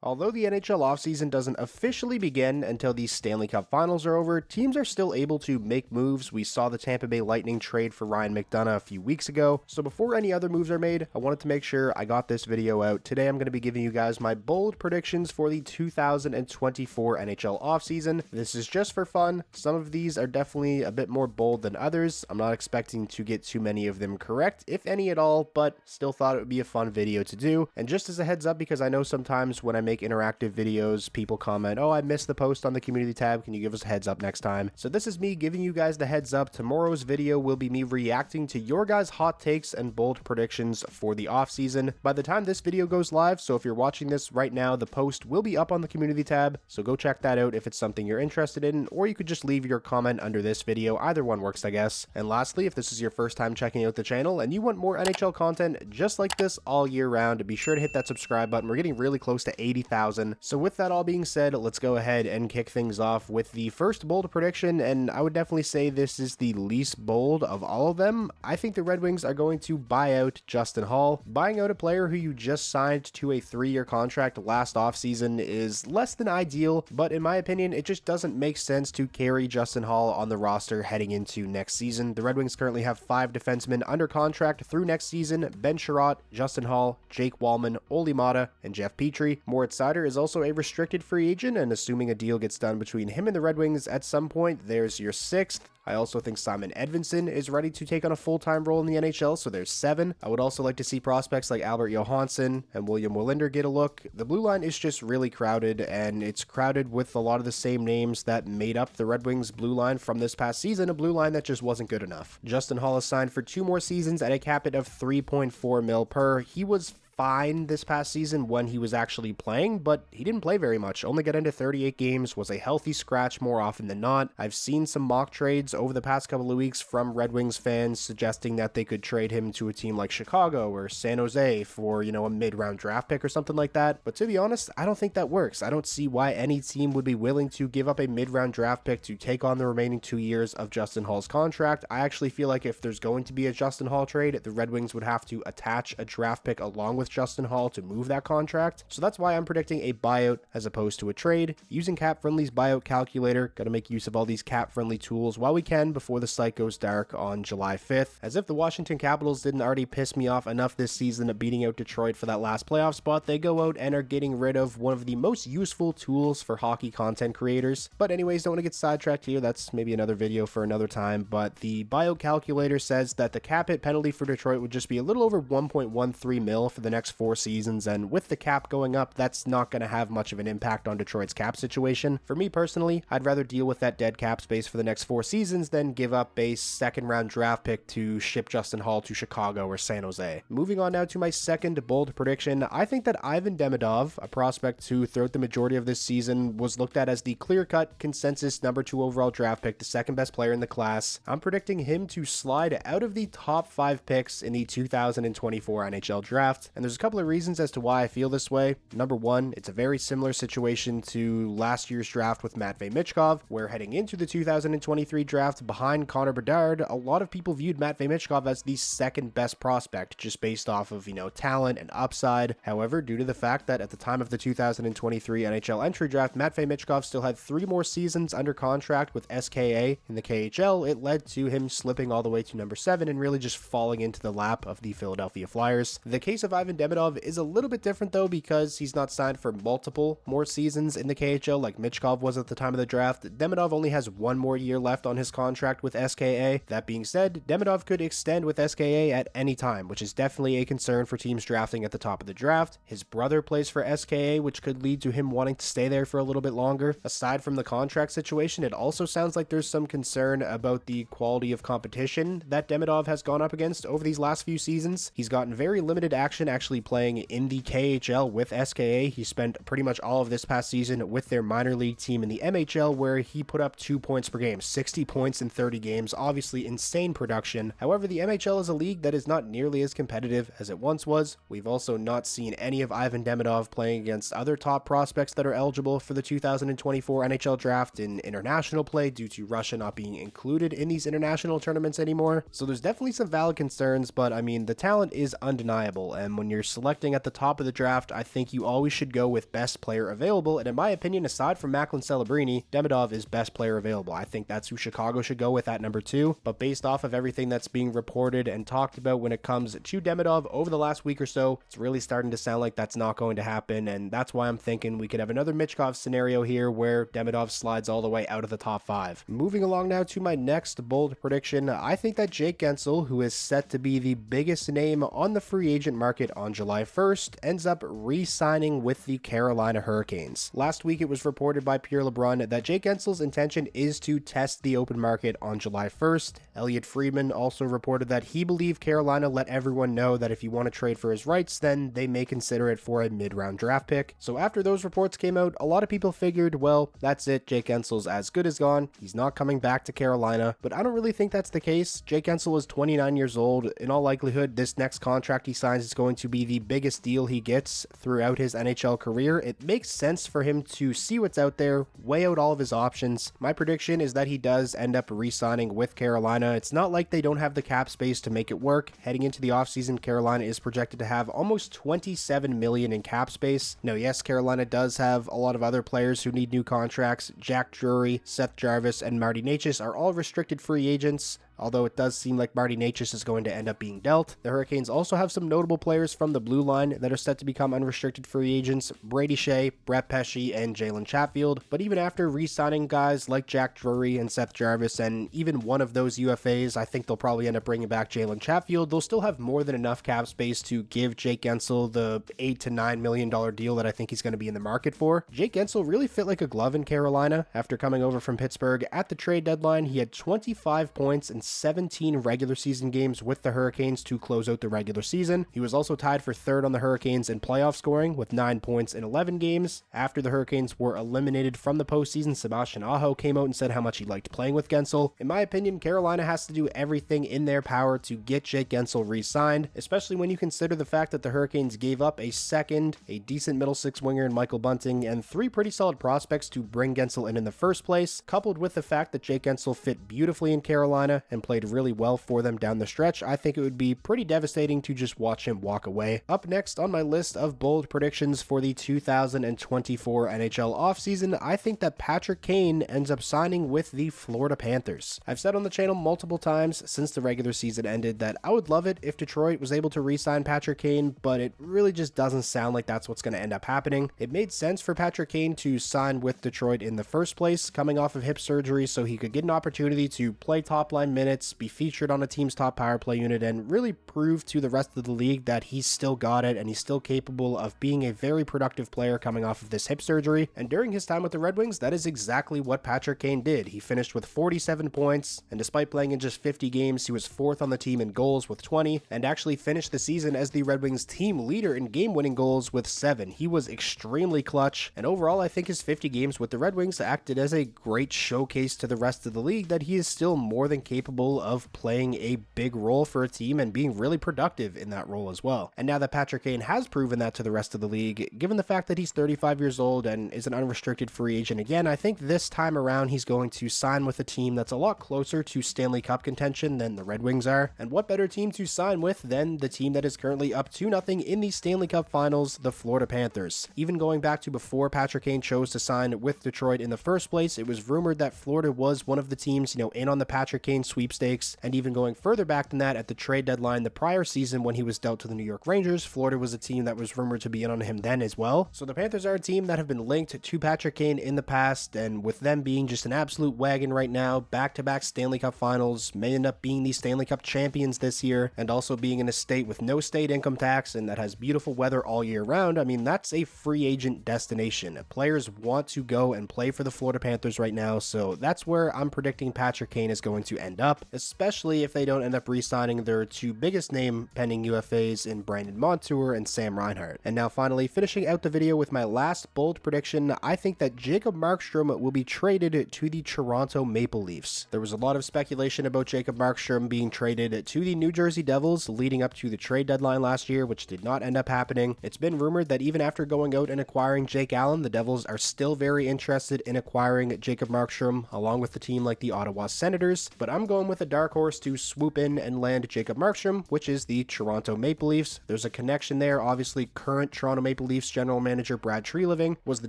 Although the NHL offseason doesn't officially begin until the Stanley Cup Finals are over, teams are still able to make moves. We saw the Tampa Bay Lightning trade for Ryan McDonagh a few weeks ago, so before any other moves are made, I wanted to make sure I got this video out. Today I'm going to be giving you guys my bold predictions for the 2024 NHL offseason. This is just for fun. Some of these are definitely a bit more bold than others. I'm not expecting to get too many of them correct, if any at all, but still thought it would be a fun video to do. And just as a heads up, because I know sometimes when I make interactive videos, people comment, "Oh, I missed the post on the community tab. Can you give us a heads up next time?" So this is me giving you guys the heads up. Tomorrow's video will be me reacting to your guys' hot takes and bold predictions for the offseason. By the time this video goes live, so if you're watching this right now, the post will be up on the community tab, so go check that out if it's something you're interested in, or you could just leave your comment under this video. Either one works, I guess. And lastly, if this is your first time checking out the channel and you want more NHL content just like this all year round, be sure to hit that subscribe button. We're getting really close to 80,000. So with that all being said, let's go ahead and kick things off with the first bold prediction, and I would definitely say this is the least bold of all of them. I think the Red Wings are going to buy out Justin Holl. Buying out a player who you just signed to a 3-year contract last offseason is less than ideal, but in my opinion, it just doesn't make sense to carry Justin Holl on the roster heading into next season. The Red Wings currently have 5 defensemen under contract through next season: Ben Sherratt, Justin Holl, Jake Wallman, Oli Mata, and Jeff Petrie. Moritz Seider is also a restricted free agent, and assuming a deal gets done between him and the Red Wings at some point, there's your 6th. I also think Simon Edvinsson is ready to take on a full-time role in the NHL, so there's 7. I would also like to see prospects like Albert Johansson and William Wallinder get a look. The blue line is just really crowded, and it's crowded with a lot of the same names that made up the Red Wings blue line from this past season, a blue line that just wasn't good enough. Justin Holl is signed for 2 more seasons at a cap hit of $3.4 million per. He was fine this past season when he was actually playing, but he didn't play very much. Only got into 38 games, was a healthy scratch more often than not. I've seen some mock trades over the past couple of weeks from Red Wings fans suggesting that they could trade him to a team like Chicago or San Jose for, a mid-round draft pick or something like that. But to be honest, I don't think that works. I don't see why any team would be willing to give up a mid-round draft pick to take on the remaining 2 years of Justin Holl's contract. I actually feel like if there's going to be a Justin Holl trade, the Red Wings would have to attach a draft pick along with Justin Holl to move that contract. So that's why I'm predicting a buyout as opposed to a trade. Using CapFriendly's buyout calculator, gotta make use of all these cap-friendly tools while we can before the site goes dark on July 5th. As if the Washington Capitals didn't already piss me off enough this season of beating out Detroit for that last playoff spot, they go out and are getting rid of one of the most useful tools for hockey content creators. But anyways, don't want to get sidetracked here. That's maybe another video for another time. But the buyout calculator says that the cap hit penalty for Detroit would just be a little over $1.13 million for the next 4 seasons, and with the cap going up, that's not going to have much of an impact on Detroit's cap situation. For me personally, I'd rather deal with that dead cap space for the next 4 seasons than give up a second-round draft pick to ship Justin Holl to Chicago or San Jose. Moving on now to my second bold prediction, I think that Ivan Demidov, a prospect who throughout the majority of this season was looked at as the clear-cut consensus number 2 overall draft pick, the second best player in the class, I'm predicting him to slide out of the top 5 picks in the 2024 NHL draft, and there's a couple of reasons as to why I feel this way. Number 1, it's a very similar situation to last year's draft with Matvei Michkov, where heading into the 2023 draft behind Connor Bedard, a lot of people viewed Matvei Michkov as the second best prospect just based off of, talent and upside. However, due to the fact that at the time of the 2023 NHL entry draft, Matvei Michkov still had 3 more seasons under contract with SKA in the KHL, it led to him slipping all the way to number 7 and really just falling into the lap of the Philadelphia Flyers. The case of Ivan Demidov is a little bit different though, because he's not signed for multiple more seasons in the KHL like Michkov was at the time of the draft. Demidov only has 1 more year left on his contract with SKA. That being said, Demidov could extend with SKA at any time, which is definitely a concern for teams drafting at the top of the draft. His brother plays for SKA, which could lead to him wanting to stay there for a little bit longer. Aside from the contract situation, it also sounds like there's some concern about the quality of competition that Demidov has gone up against over these last few seasons. He's gotten very limited action actually playing in the KHL with SKA. He spent pretty much all of this past season with their minor league team in the MHL, where he put up 2 points per game, 60 points in 30 games, obviously insane production. However, the MHL is a league that is not nearly as competitive as it once was. We've also not seen any of Ivan Demidov playing against other top prospects that are eligible for the 2024 NHL draft in international play due to Russia not being included in these international tournaments anymore. So there's definitely some valid concerns, but I mean, the talent is undeniable, and when when you're selecting at the top of the draft, I think you always should go with best player available, and in my opinion, aside from Macklin Celebrini, Demidov is best player available. I think that's who Chicago should go with at number 2, but based off of everything that's being reported and talked about when it comes to Demidov over the last week or so, it's really starting to sound like that's not going to happen, and that's why I'm thinking we could have another Michkov scenario here where Demidov slides all the way out of the top 5. Moving along now to my next bold prediction, I think that Jake Guentzel, who is set to be the biggest name on the free agent market on July 1st, ends up re-signing with the Carolina Hurricanes. Last week it was reported by Pierre LeBrun that Jake Guentzel's intention is to test the open market on July 1st. Elliot Friedman also reported that he believed Carolina let everyone know that if you want to trade for his rights, then they may consider it for a mid-round draft pick. So after those reports came out, a lot of people figured, well, that's it, Jake Guentzel's as good as gone, he's not coming back to Carolina, but I don't really think that's the case. Jake Guentzel is 29 years old. In all likelihood, this next contract he signs is going to be the biggest deal he gets throughout his NHL career. It makes sense for him to see what's out there, weigh out all of his options. My prediction is that he does end up re-signing with Carolina. It's not like they don't have the cap space to make it work. Heading into the offseason, Carolina is projected to have almost $27 million in cap space. Now, yes, Carolina does have a lot of other players who need new contracts. Jack Drury, Seth Jarvis, and Marty Necas are all restricted free agents, although it does seem like Marty Necas is going to end up being dealt. The Hurricanes also have some notable players from the blue line that are set to become unrestricted free agents: Brady Shea, Brett Pesce, and Jalen Chatfield. But even after re-signing guys like Jack Drury and Seth Jarvis, and even one of those UFAs, I think they'll probably end up bringing back Jalen Chatfield, they'll still have more than enough cap space to give Jake Guentzel the $8 to $9 million deal that I think he's going to be in the market for. Jake Guentzel really fit like a glove in Carolina. After coming over from Pittsburgh at the trade deadline, he had 25 points and 17 regular season games with the Hurricanes to close out the regular season. He was also tied for third on the Hurricanes in playoff scoring with 9 points in 11 games. After the Hurricanes were eliminated from the postseason, Sebastian Aho came out and said how much he liked playing with Guentzel. In my opinion, Carolina has to do everything in their power to get Jake Guentzel re-signed, especially when you consider the fact that the Hurricanes gave up a second, a decent middle six winger in Michael Bunting, and 3 pretty solid prospects to bring Guentzel in the first place, coupled with the fact that Jake Guentzel fit beautifully in Carolina and played really well for them down the stretch. I think it would be pretty devastating to just watch him walk away. Up next on my list of bold predictions for the 2024 NHL offseason, I think that Patrick Kane ends up signing with the Florida Panthers. I've said on the channel multiple times since the regular season ended that I would love it if Detroit was able to re-sign Patrick Kane, but it really just doesn't sound like that's what's going to end up happening. It made sense for Patrick Kane to sign with Detroit in the first place, coming off of hip surgery, so he could get an opportunity to play top line minutes, be featured on a team's top power play unit, and really prove to the rest of the league that he's still got it and he's still capable of being a very productive player coming off of this hip surgery. And during his time with the Red Wings, that is exactly what Patrick Kane did. He finished with 47 points, and despite playing in just 50 games, he was 4th on the team in goals with 20, and actually finished the season as the Red Wings team leader in game-winning goals with 7. He was extremely clutch, and overall I think his 50 games with the Red Wings acted as a great showcase to the rest of the league that he is still more than capable of playing a big role for a team and being really productive in that role as well. And now that Patrick Kane has proven that to the rest of the league, given the fact that he's 35 years old and is an unrestricted free agent again, I think this time around he's going to sign with a team that's a lot closer to Stanley Cup contention than the Red Wings are. And what better team to sign with than the team that is currently up 2-0 in the Stanley Cup Finals, the Florida Panthers. Even going back to before Patrick Kane chose to sign with Detroit in the first place, it was rumored that Florida was one of the teams, in on the Patrick Kane sweepstakes. And even going further back than that, at the trade deadline the prior season when he was dealt to the New York Rangers, Florida was a team that was rumored to be in on him then as well. So the Panthers are a team that have been linked to Patrick Kane in the past, and with them being just an absolute wagon right now, back-to-back Stanley Cup Finals, may end up being the Stanley Cup champions this year, and also being in a state with no state income tax and that has beautiful weather all year round. I mean, that's a free agent destination. Players want to go and play for the Florida Panthers right now, so that's where I'm predicting Patrick Kane is going to end up, especially if they don't end up re-signing their 2 biggest name pending UFAs in Brandon Montour and Sam Reinhart. And now finally, finishing out the video with my last bold prediction, I think that Jacob Markstrom will be traded to the Toronto Maple Leafs. There was a lot of speculation about Jacob Markstrom being traded to the New Jersey Devils leading up to the trade deadline last year, which did not end up happening. It's been rumored that even after going out and acquiring Jake Allen, the Devils are still very interested in acquiring Jacob Markstrom along with the team like the Ottawa Senators, but I'm going going with a dark horse to swoop in and land Jacob Markstrom, which is the Toronto Maple Leafs. There's a connection there. Obviously, current Toronto Maple Leafs general manager Brad Treliving was the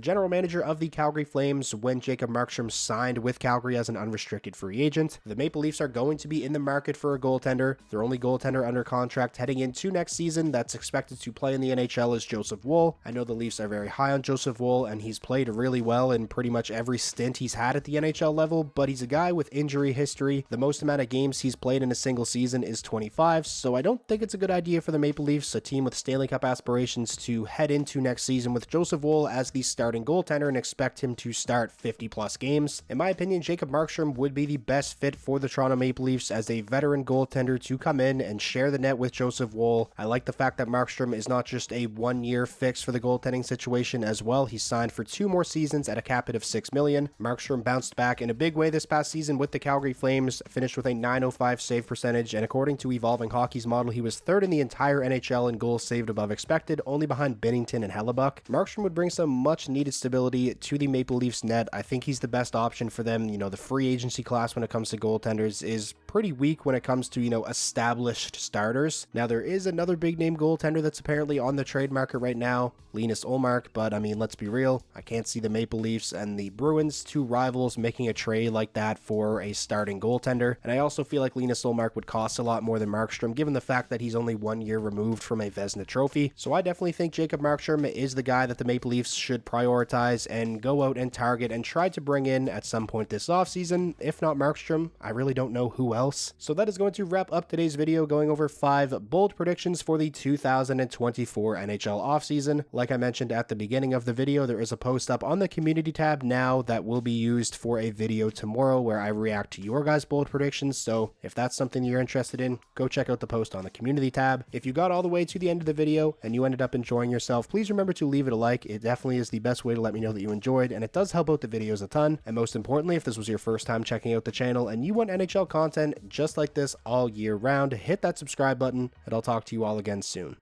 general manager of the Calgary Flames when Jacob Markstrom signed with Calgary as an unrestricted free agent. The Maple Leafs are going to be in the market for a goaltender. Their only goaltender under contract heading into next season that's expected to play in the NHL is Joseph Woll. I know the Leafs are very high on Joseph Woll, and he's played really well in pretty much every stint he's had at the NHL level, but he's a guy with injury history. The most amount of games he's played in a single season is 25, so I don't think it's a good idea for the Maple Leafs, a team with Stanley Cup aspirations, to head into next season with Joseph Woll as the starting goaltender and expect him to start 50 plus games. In my opinion, Jacob Markstrom would be the best fit for the Toronto Maple Leafs as a veteran goaltender to come in and share the net with Joseph Woll. I like the fact that Markstrom is not just a one-year fix for the goaltending situation as well. He signed for 2 more seasons at a cap hit of $6 million. Markstrom bounced back in a big way this past season with the Calgary Flames, finished with a .905 save percentage, and according to Evolving Hockey's model, he was 3rd in the entire NHL in goals saved above expected, only behind Binnington and Hellebuck. Markstrom would bring some much-needed stability to the Maple Leafs net. I think he's the best option for them. You know, the free agency class when it comes to goaltenders is pretty weak when it comes to, you know, established starters. Now, there is another big-name goaltender that's apparently on the trade market right now, Linus Ullmark, but I mean, let's be real, I can't see the Maple Leafs and the Bruins, 2 rivals, making a trade like that for a starting goaltender, and I also feel like Linus Ullmark would cost a lot more than Markstrom, given the fact that he's only 1 year removed from a Vezina trophy, so I definitely think Jacob Markstrom is the guy that the Maple Leafs should prioritize and go out and target and try to bring in at some point this offseason. If not Markstrom, I really don't know who else. So that is going to wrap up today's video, going over 5 bold predictions for the 2024 NHL offseason. Like I mentioned at the beginning of the video, there is a post up on the community tab now that will be used for a video tomorrow where I react to your guys' bold predictions. So if that's something you're interested in, go check out the post on the community tab. If you got all the way to the end of the video and you ended up enjoying yourself, please remember to leave it a like. It definitely is the best way to let me know that you enjoyed, and it does help out the videos a ton. And most importantly, if this was your first time checking out the channel and you want NHL content just like this all year round, hit that subscribe button, and I'll talk to you all again soon.